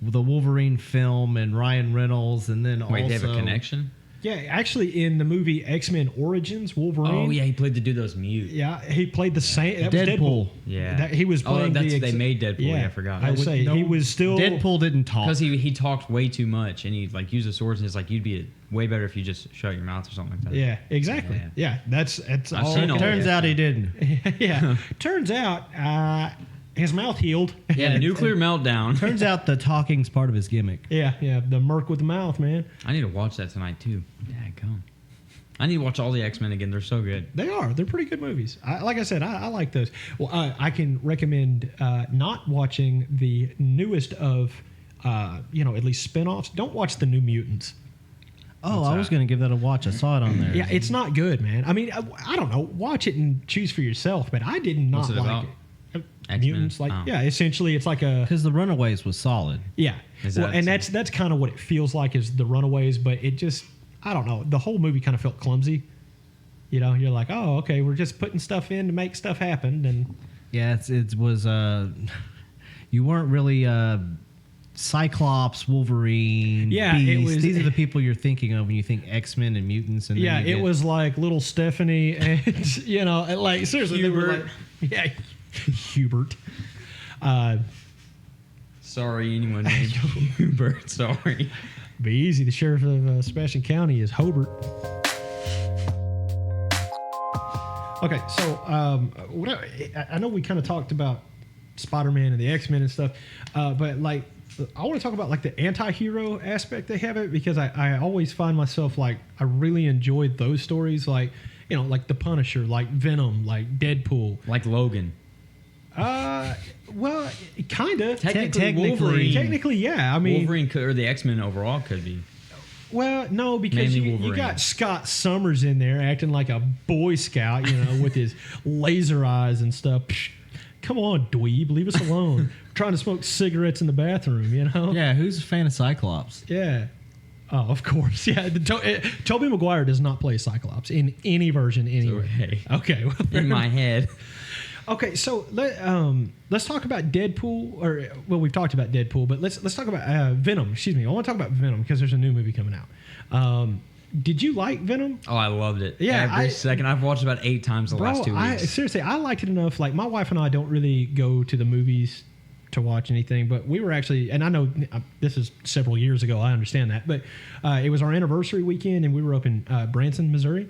the Wolverine film and Ryan Reynolds, and then Wait, they have a connection? Yeah, actually, in the movie X-Men Origins, Wolverine. Oh yeah, he played the dude that was mute. Yeah, he played the same. That was Deadpool. Yeah, he was playing. They made Deadpool. Yeah, I forgot. I would say he was still. Deadpool didn't talk because he talked way too much, and he like used the swords, and it's like you'd be way better if you just shut your mouth or something like that. Yeah, exactly. Yeah, that's all. Turns out he didn't. Yeah, turns out his mouth healed. Yeah, nuclear meltdown. Turns out the talking's part of his gimmick. Yeah, the merc with the mouth, man. I need to watch that tonight too. Dadgum. I need to watch all the X-Men again. They're so good. They are. They're pretty good movies. Like I said, I like those. Well, I can recommend not watching the newest of, at least spin-offs. Don't watch the New Mutants. Oh, I was going to give that a watch. I saw it on there. Yeah, it's not good, man. I mean, I don't know. Watch it and choose for yourself, but I did not like about? it. X-Men? Mutants, essentially, it's like a... Because The Runaways was solid. Yeah. And that's kind of what it feels like is The Runaways, but it just... I don't know. The whole movie kind of felt clumsy. You're like, oh, okay, we're just putting stuff in to make stuff happen. And yeah, it was. You weren't really Cyclops, Wolverine. Yeah, Beast. it was. These are the people you're thinking of when you think X-Men and mutants. And yeah, it was like little Stephanie, and like seriously, Hubert. Hubert. Sorry, anyone named Hubert. Sorry. Be easy. The sheriff of Sebastian County is Hobart. Okay, so I know we kind of talked about Spider-Man and the X-Men and stuff, but like I want to talk about like the anti-hero aspect they have it, because I always find myself like I really enjoyed those stories, like like the Punisher, like Venom, like Deadpool, like Logan. Well, kind of. Technically, yeah. I mean, Wolverine or the X-Men overall could be. Well, no, because you got Scott Summers in there acting like a Boy Scout, with his laser eyes and stuff. Psh, come on, dweeb, leave us alone. We're trying to smoke cigarettes in the bathroom, Yeah, who's a fan of Cyclops? Yeah. Oh, of course. Yeah. Tobey Maguire does not play Cyclops in any version anyway. Okay. Well, in my head. Okay, so let's talk about Deadpool. We've talked about Deadpool, but let's talk about Venom. Excuse me. I want to talk about Venom because there's a new movie coming out. did you like Venom? Oh, I loved it. Yeah, every second. I've watched about 8 times the last 2 weeks. Seriously, I liked it enough. Like, my wife and I don't really go to the movies to watch anything, but we were actually, and I know this is several years ago, I understand that, but it was our anniversary weekend, and we were up in Branson, Missouri,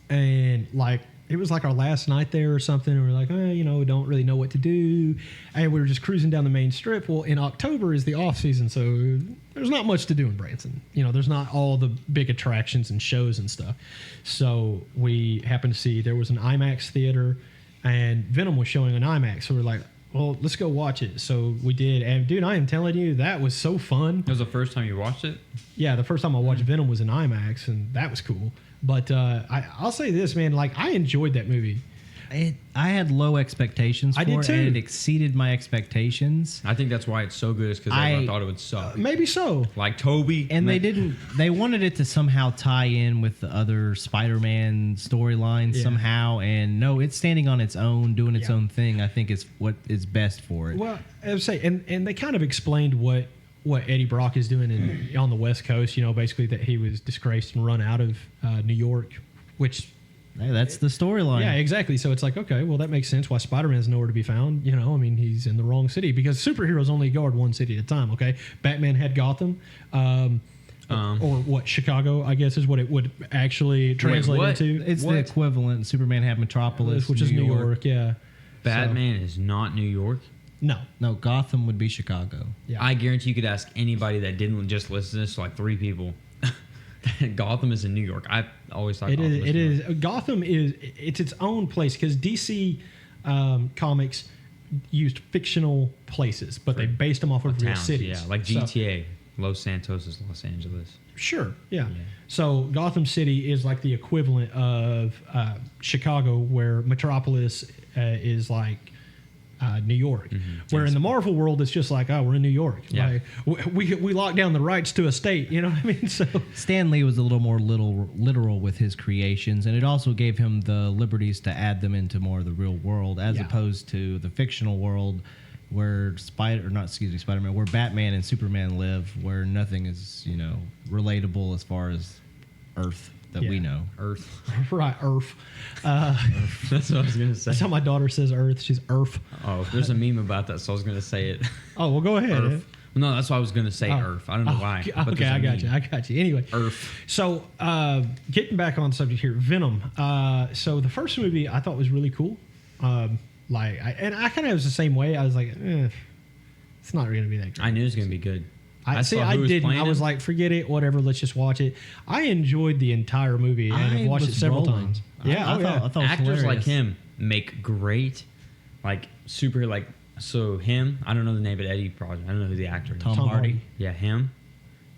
and like, it was like our last night there or something, and we were like, we don't really know what to do, and we were just cruising down the main strip. Well, in October is the off season, so there's not much to do in Branson. There's not all the big attractions and shows and stuff. So we happened to see there was an IMAX theater, and Venom was showing an IMAX, so we're like, well, let's go watch it. So we did, and dude, I am telling you, that was so fun. It was the first time you watched it? Yeah, the first time I watched Venom was in IMAX, and that was cool. But I'll say this, man, like, I enjoyed that movie. I had low expectations for I did it, too. and it exceeded my expectations. I think that's why it's so good, is because everyone thought it would suck. Maybe so. Like Tobey. And they wanted it to somehow tie in with the other Spider-Man storylines somehow. And no, it's standing on its own, doing its own thing. I think is what is best for it. Well, I would say, and they kind of explained what Eddie Brock is doing on the West Coast, basically that he was disgraced and run out of New York, which... Hey, that's the storyline. Yeah, exactly. So it's like, okay, well, that makes sense why Spider-Man's nowhere to be found. He's in the wrong city, because superheroes only guard one city at a time, okay? Batman had Gotham, or what, Chicago, I guess, is what it would actually translate into. It's the equivalent. Superman had Metropolis, which is New York, yeah. Batman is not New York? No, Gotham would be Chicago. Yeah. I guarantee you could ask anybody that didn't just listen to this, like 3 people. Gotham is in New York. I always thought Gotham was New York. Gotham it's its own place, because DC comics used fictional places, but they based them off of real cities. Yeah, like GTA. Los Santos is Los Angeles. Sure, yeah. So Gotham City is like the equivalent of Chicago, where Metropolis is like New York. Mm-hmm. Where in the Marvel world, it's just like, we're in New York. Yeah. Like, we lock down the rights to a state, you know what I mean? So Stan Lee was a little more literal with his creations, and it also gave him the liberties to add them into more of the real world, as opposed to the fictional world where Spider-Man, where Batman and Superman live, where nothing is, relatable as far as Earth that we know. Earth. Right, Earth. That's what I was going to say. That's how my daughter says Earth. She's Earth. Oh, there's a meme about that, so I was going to say it. Oh, well, go ahead. Earth. No, that's why I was going to say Earth. I don't know why. Okay, I got you. Anyway. Earth. So, getting back on the subject here, Venom. So, the first movie I thought was really cool. And I kind of was the same way. I was like, it's not going to be that great. I knew it was going to be good. I didn't. I was like, forget it, whatever, let's just watch it. I enjoyed the entire movie, and I've watched it several times. Yeah, I thought it was actors hilarious. like him make great, so him, I don't know the name, but Eddie Project, I don't know who the actor is. Tom Hardy. Yeah, him.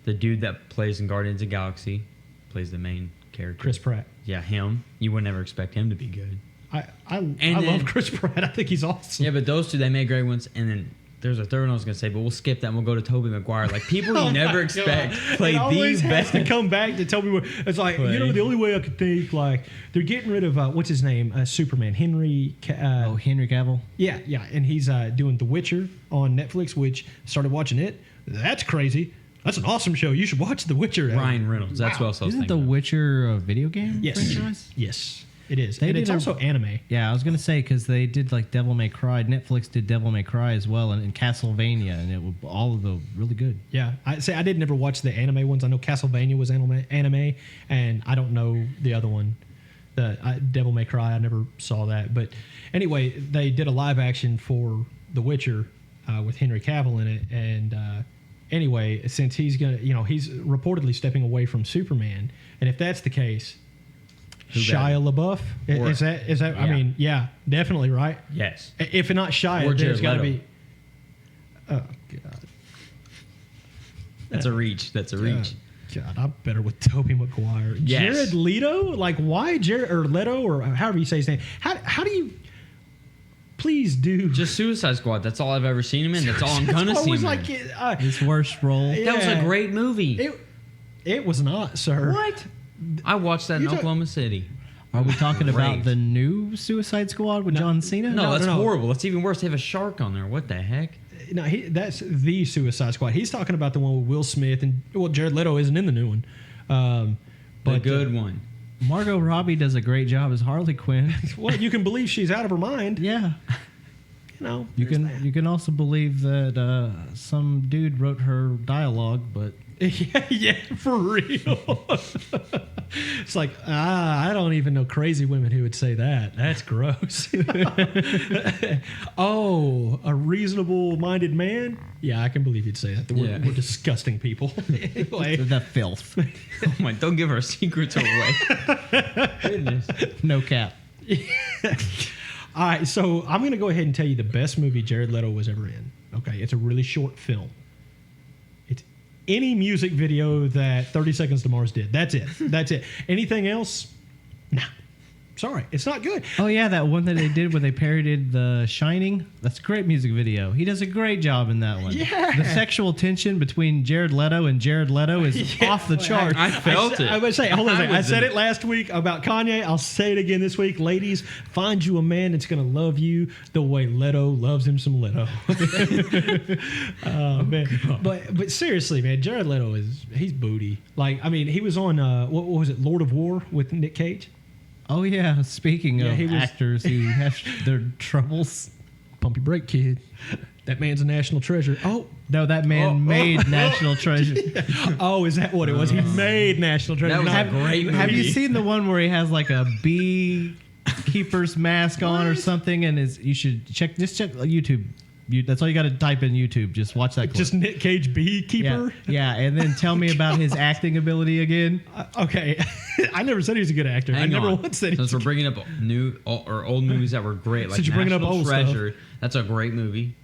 The dude that plays in Guardians of the Galaxy, plays the main character. Chris Pratt. Yeah, him. You would never expect him to be good. I love Chris Pratt. I think he's awesome. Yeah, but those two, they made great ones, and then there's a third one I was going to say, but we'll skip that and we'll go to Tobey Maguire. Like, people you never expect play the best. To come back to Tobey Maguire. It's like, the only way I could think, like, they're getting rid of, what's his name? Superman. Henry Cavill? Yeah. And he's doing The Witcher on Netflix, which started watching it. That's crazy. That's an awesome show. You should watch The Witcher. Ryan Reynolds. That's what else I was Isn't thinking. The Witcher a video game franchise? Yes. It is. And it's also anime. Yeah, I was going to say, because they did like Devil May Cry. Netflix did Devil May Cry as well, and Castlevania, and it was all of the really good. Yeah. I did never watch the anime ones. I know Castlevania was anime, and I don't know the other one. Devil May Cry, I never saw that. But anyway, they did a live action for The Witcher with Henry Cavill in it. And anyway, since he's he's reportedly stepping away from Superman. And if that's the case... Shia LaBeouf? Is that? Yeah. I mean, yeah, definitely, right? Yes. If not Shia, there's got to be. Oh God. That's a reach. God, I'm better with Tobey Maguire. Yes. Jared Leto? Like, why Jared or Leto or however you say his name? How do you? Please do. Just Suicide Squad. That's all I've ever seen him in. That's all I'm gonna see him in. His worst role. Yeah. That was a great movie. It was not, sir. What? I watched that in Oklahoma City. Are we talking about the new Suicide Squad with John Cena? No, that's horrible. That's even worse. They have a shark on there. What the heck? No, that's the Suicide Squad. He's talking about the one with Will Smith and Jared Leto isn't in the new one. The good one. Margot Robbie does a great job as Harley Quinn. Well, you can believe she's out of her mind. Yeah. You know, You can also believe that some dude wrote her dialogue, but yeah, for real. It's like, I don't even know crazy women who would say that. That's gross. Oh, a reasonable-minded man? Yeah, I can believe you'd say that. We're disgusting people. Anyway. the filth. Oh my! Don't give our secrets away. Goodness. No cap. All right, so I'm going to go ahead and tell you the best movie Jared Leto was ever in. Okay, it's a really short film. It's any music video that 30 Seconds to Mars did. That's it. That's it. Anything else? Nah. Sorry, it's not good. Oh yeah, that one that they did where they parodied The Shining. That's a great music video. He does a great job in that one. Yeah. The sexual tension between Jared Leto and Jared Leto is off the chart. I felt it. I would say, hold on a second. I was said in it last week about Kanye. I'll say it again this week. Ladies, find you a man that's going to love you the way Leto loves him some Leto. Man. But seriously, man, Jared Leto he's booty. Like, I mean, he was on, what was it, Lord of War with Nick Cage? Oh yeah, speaking of actors who have their troubles. Pump your brake, kid. That man's a national treasure. Oh. No, that man made National Treasure. Oh, is that what it was? He made National Treasure. That was a great movie. Have you seen the one where he has like a bee keeper's mask on or something? And you should check YouTube. That's all you got to type in YouTube. Just watch that clip. Just Nick Cage beekeeper? Yeah, and then tell me about his acting ability again. Okay. I never said he was a good actor. I never once said he was. Since we're bringing up new or old movies that were great, like Since you're bringing up National old Treasure, that's a great movie.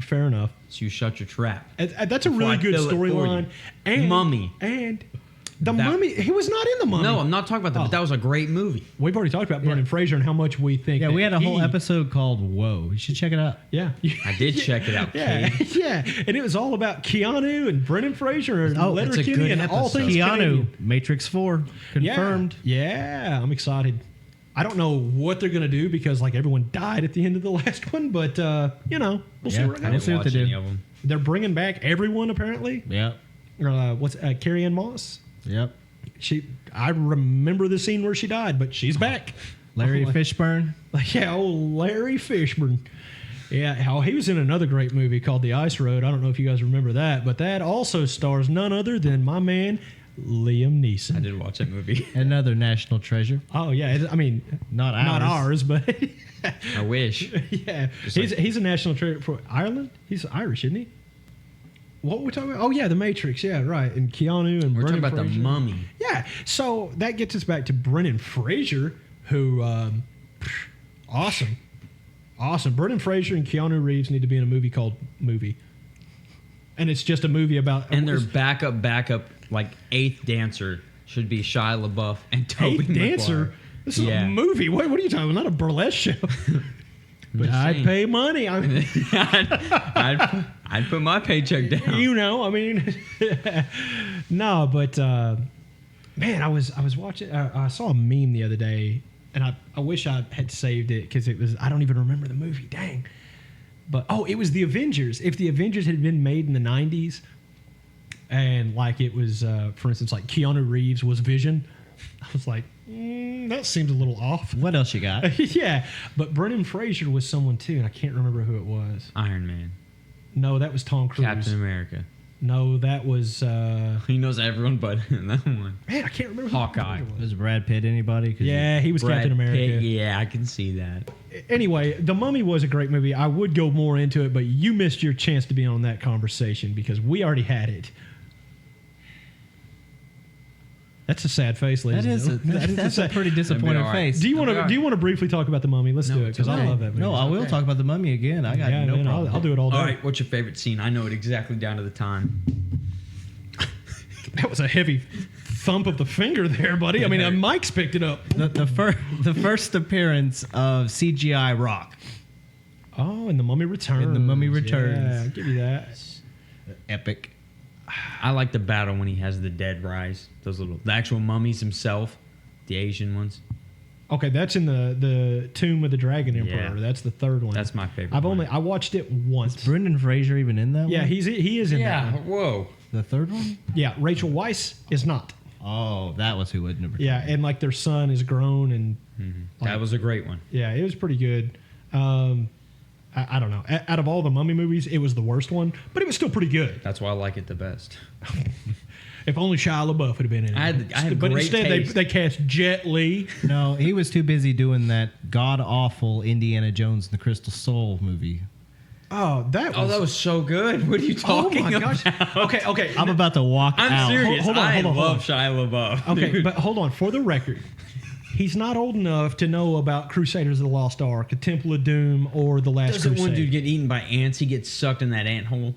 Fair enough. So you shut your trap. That's a really good storyline. And Mummy. And The Mummy. He was not in The Mummy. No, I'm not talking about that, but that was a great movie. We've already talked about Brendan Fraser and how much we think. Yeah, we had a whole episode called Whoa. You should check it out. Yeah. I did check it out, Yeah. kid. Yeah. And it was all about Keanu and Brendan Fraser and Letterkenny and all things Keanu, Canadian. Matrix 4, confirmed. Yeah, I'm excited. I don't know what they're going to do because like everyone died at the end of the last one, but we'll see where it I goes. didn't see what they do. Any of them. They're bringing back everyone apparently. Yep. What's Carrie Ann Moss? Yep. I remember the scene where she died, but she's back. Larry Fishburne. Yeah, old Larry Fishburne. Yeah, how he was in another great movie called The Ice Road. I don't know if you guys remember that, but that also stars none other than my man Liam Neeson. I did watch that movie. Another national treasure. Oh yeah, I mean not ours, but I wish. Yeah, he's a national treasure for Ireland. He's Irish, isn't he? What were we talking about? Oh yeah, The Matrix. Yeah, right. And Keanu and We're Brendan talking about Fraser. The Mummy. Yeah, so that gets us back to Brendan Fraser, who awesome. Brendan Fraser and Keanu Reeves need to be in a movie called Movie, and it's just a movie about. And their backup, like eighth dancer should be Shia LaBeouf and Tobey Maguire. Dancer. This is a movie. What are you talking about? Not a burlesque show. But I'd pay money. I'd put my paycheck down. I mean, no, but man, I was watching. I saw a meme the other day, and I wish I had saved it because I don't even remember the movie. Dang. But it was the Avengers. If the Avengers had been made in the 90s, and like it was, for instance, like Keanu Reeves was Vision, I was like, that seems a little off. What else you got? Yeah, but Brendan Fraser was someone too, and I can't remember who it was. Iron Man. No, that was Tom Cruise. Captain America. No, that was... he knows everyone but that one. Man, I can't remember Hawkeye. who it was. Was Brad Pitt anybody? Yeah, he was Captain America. Pitt, yeah, I can see that. Anyway, The Mummy was a great movie. I would go more into it, but you missed your chance to be on that conversation because we already had it. That's a sad face, ladies. That's a pretty disappointed face. Do you want to briefly talk about The Mummy? Let's do it because I love that movie. No, I will talk about The Mummy again. I got no problem. I'll do it all day. All right, what's your favorite scene? I know it exactly down to the time. That was a heavy thump of the finger there, buddy. I mean, Mike's picked it up. The first appearance of CGI Rock. Oh, and The Mummy Returns. And The Mummy Returns. Yeah, I'll give you that. Epic. I like the battle when he has the dead rise. The actual mummies himself, the Asian ones. Okay, that's in the Tomb of the Dragon Emperor. Yeah. That's the third one. That's my favorite. I watched it once. Is Brendan Fraser even in that one? Yeah, he is in that one. Whoa. The third one? Yeah, Rachel Weisz is not. Oh, that was who wouldn't have. Yeah, and like their son is grown and That was a great one. yeah, it was pretty good. I don't know. Out of all the Mummy movies, it was the worst one, but it was still pretty good. That's why I like it the best. If only Shia LaBeouf would have been in it. I had but great instead taste. they cast Jet Li. No, he was too busy doing that god awful Indiana Jones and the Crystal Soul movie. Oh, that was so good. What are you talking gosh. about? Okay. I'm about to walk I'm out. serious. Hold on, I hold on. love Shia LaBeouf. Okay, dude. but hold on. For the record, he's not old enough to know about Crusaders of the Lost Ark, The Temple of Doom, or The Last Doesn't Crusade. one dude get eaten by ants? He gets sucked in that ant hole.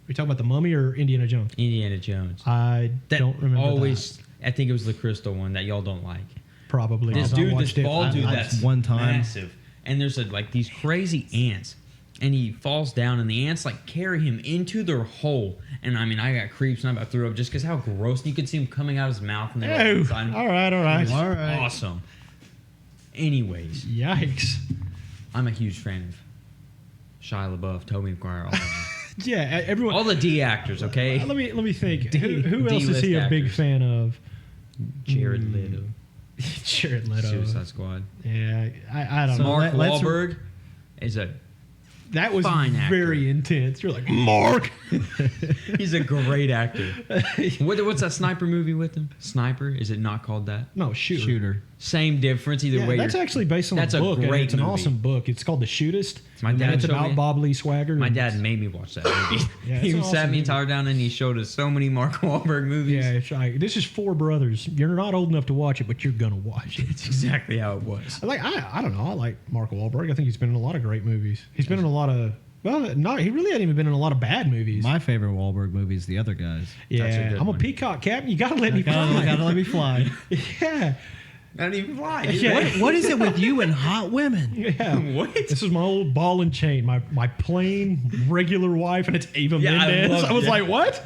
Are you talking about the Mummy or Indiana Jones? Indiana Jones. I That don't remember always. that. I think it was the crystal one that y'all don't like. Probably. This 'cause I dude, this watched it. bald dude, I- that's one time. massive, and there's like these crazy ants, and he falls down, and the ants like carry him into their hole. And I mean, I got creeps, and I about threw up just because how gross. And you could see him coming out of his mouth, and they were Oh, inside him. all right. It was All right. awesome. Anyways, Yikes. I'm a huge fan of Shia LaBeouf, Tobey Maguire, all of them. Yeah, everyone. all the D actors. Okay, Let me think. Who else is D-list he a big actors. fan of? Jared Leto, Jared Leto. Suicide Squad. Yeah, I don't So know. Mark let's- Wahlberg is a That was fine actor. very intense. You're like, Mark. he's a great actor. What's that sniper movie with him? Sniper? Is it not called that? No, Shooter. Same difference either Yeah, way. that's actually based on that's a a book. and great it's an movie. awesome book. It's called The Shootist. My and dad it's showed about me- Bob Lee Swagger. My and dad it's- made me watch that movie. Yeah, he it's an sat awesome me movie. entire down and he showed us so many Mark Wahlberg movies. Yeah, it's like, this is Four Brothers. You're not old enough to watch it, but you're gonna watch it. It's exactly how it was. I don't know. I like Mark Wahlberg. I think he's been in a lot of great movies. He's been in a lot of he really hadn't even been in a lot of bad movies. My favorite Wahlberg movie is The Other Guys. That's a yeah, good I'm a one. peacock captain. You gotta let me fly. Gotta let me fly. Yeah, Not even fly. Yeah. What is it with you and hot women? yeah. What? This is my old ball and chain, my plain regular wife, and it's Ava Yeah, I Mendez. love I was that. like, what?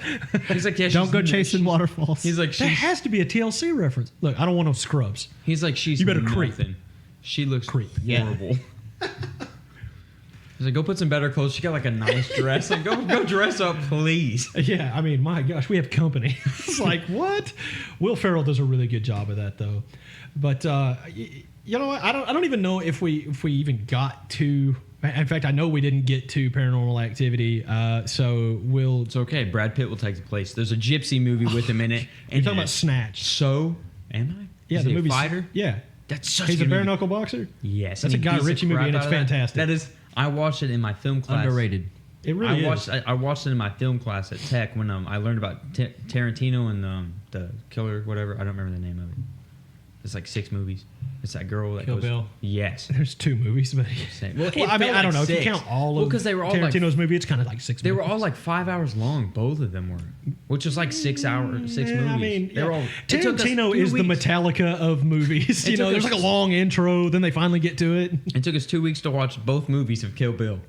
He's like, yeah, Don't go she's- chasing waterfalls. He's like, That she's, has to be a TLC reference. Look, I don't want no scrubs. he's like, she's You better creep. nothing. She looks Creep. Yeah. horrible. He's like, go put some better clothes. She got like a nice dress. Like, go dress up, please. Yeah, I mean, my gosh, we have company. It's like, what? Will Ferrell does a really good job of that, though. But you know what? I don't even know if we even got to. In fact, I know we didn't get to Paranormal Activity. So we'll. It's okay. Brad Pitt will take the place. There's a gypsy movie with him in it. You're talking about Snatch. So, am I? Yeah, Is the he a movie. fighter. Yeah, That's such he's a good bare movie. knuckle boxer. Yes, That's and a he Guy beats the Ritchie movie, crap and it's out of that. fantastic. That is. I watched it in my film class. Underrated. It really is. I watched it in my film class at Tech when I learned about Tarantino and the killer, whatever. I don't remember the name of it. It's like 6 movies. It's that girl that Kill goes. Bill. Yes. There's 2 movies, but Same. Well, well, I mean, I don't know if you count all of because they were all like Tarantino's movie. It's kind of like 6. they were movies. all like 5 hours long. Both of them were, which was like 6 movies. I mean, they were all. it took us Tarantino 2 is the weeks. Metallica of movies. It You know, took there's us- like a long intro, then they finally get to it. It took us 2 weeks to watch both movies of Kill Bill,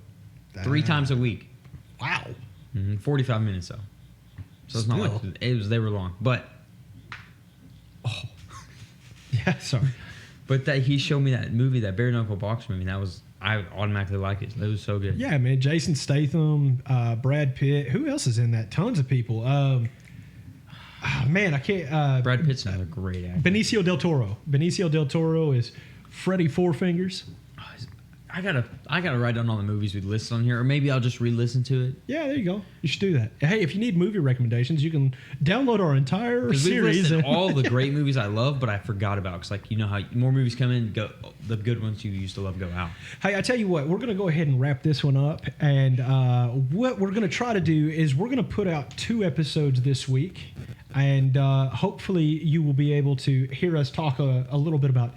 3 times a week. Wow. 45 minutes though, so it's not like Still. it was. They were long, but Yeah, sorry. that he showed me that movie, that bare knuckle box movie. And that was I automatically liked it. It was so good. Yeah, man. Jason Statham, Brad Pitt. Who else is in that? Tons of people. Man, I can't. Brad Pitt's another great actor. Benicio del Toro. Benicio del Toro is Freddy Four Fingers. I gotta write down all the movies we listed on here, or maybe I'll just re-listen to it. Yeah, there you go. You should do that. Hey, if you need movie recommendations, you can download our entire Because we series. listed all the great movies I love, but I forgot about. Because like you know how more movies come in, go the good ones you used to love go out. Hey, I tell you what, we're going to go ahead and wrap this one up. And what we're going to try to do is we're going to put out 2 episodes this week. And hopefully you will be able to hear us talk a little bit about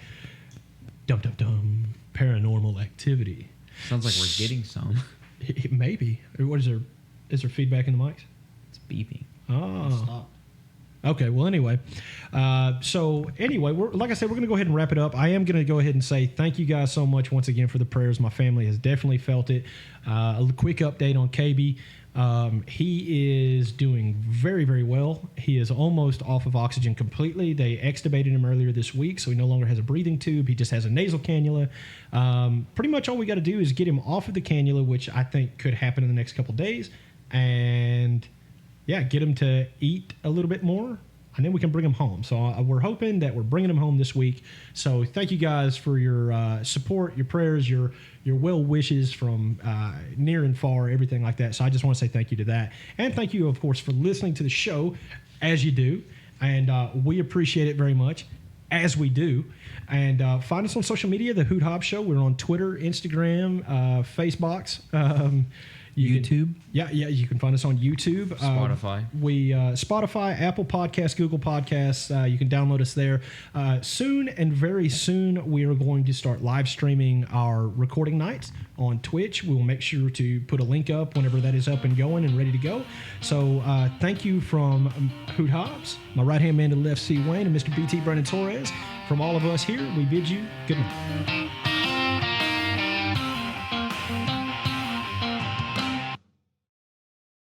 Paranormal Activity. Sounds like we're getting some. Maybe. What is there? Is there feedback in the mics? It's beeping. Oh. Stop. Okay, well, anyway. Like I said, we're going to go ahead and wrap it up. I am going to go ahead and say thank you guys so much once again for the prayers. My family has definitely felt it. A quick update on KB. He is doing very, very well. He is almost off of oxygen completely. They extubated him earlier this week, so he no longer has a breathing tube. He just has a nasal cannula. Pretty much all we got to do is get him off of the cannula, which I think could happen in the next couple days. And... yeah, get him to eat a little bit more and then we can bring them home. So we're hoping that we're bringing them home this week. So thank you guys for your support, your prayers, your well wishes from near and far, everything like that. So I just want to say thank you to that. And thank you, of course, for listening to the show as you do. And we appreciate it very much, as we do. And find us on social media, The Hoot Hop Show. We're on Twitter, Instagram, Facebooks. YouTube. You can find us on YouTube. Spotify. Spotify, Apple Podcasts, Google Podcasts. You can download us there. Soon and very soon, we are going to start live streaming our recording nights on Twitch. We will make sure to put a link up whenever that is up and going and ready to go. So thank you from Hoot Hops, my right-hand man to the left, C. Wayne, and Mr. BT Brennan Torres. From all of us here, we bid you good night.